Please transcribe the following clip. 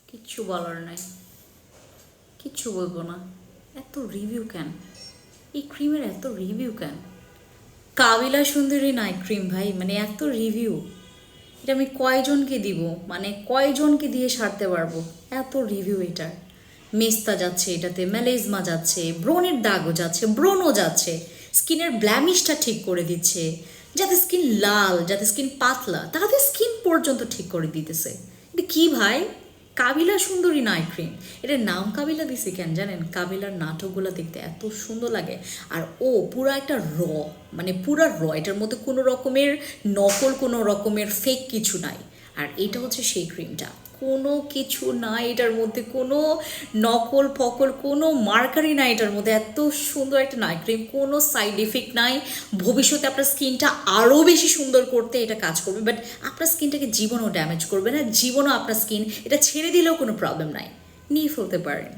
কিচ্ছু বলার নাই, কিচ্ছু বলবো না। এত রিভিউ কেন? এই ক্রিমের এত রিভিউ কেন? কাবিলা সুন্দরী নাইট ক্রিম ভাই, মানে এত রিভিউ, এটা আমি কয়জনকে দিব, মানে কয়জনকে দিয়ে সারতে পারবো? এত রিভিউ এটার। মেস্তা যাচ্ছে এটাতে, ম্যালেজমা যাচ্ছে, ব্রণের দাগও যাচ্ছে, ব্রণও যাচ্ছে, স্কিনের ব্ল্যামিশটা ঠিক করে দিচ্ছে, যাতে স্কিন লাল, যাতে স্কিন পাতলা, তাদের স্কিন পর্যন্ত ঠিক করে দিতেছে। এটা কি ভাই? কাবিলা সুন্দরী নাইট ক্রিম। এটার নাম কাবিলা দিছে কেন জানেন? কাবিলার নাটকগুলো দেখতে এত সুন্দর লাগে। আর ও পুরা একটা মানে পুরা এটার মধ্যে কোনো রকমের নকল, কোনো রকমের ফেক কিছু নাই। আর এটা হচ্ছে সেই ক্রিমটা, কোনো কিছু নাই এটার মধ্যে, কোনো নকল ফকল, কোনো মার্কারি নাই এটার মধ্যে। এত সুন্দর একটা নাইট ক্রিম, কোনো সাইড এফেক্ট নাই। ভবিষ্যতে আপনার স্কিনটা আরও বেশি সুন্দর করতে এটা কাজ করবে, বাট আপনার স্কিনটাকে জীবনও ড্যামেজ করবে না, জীবনও আপনার স্কিন এটা ছেড়ে দিলেও কোনো প্রবলেম নাই, নিয়ে ফেলতে পারেন।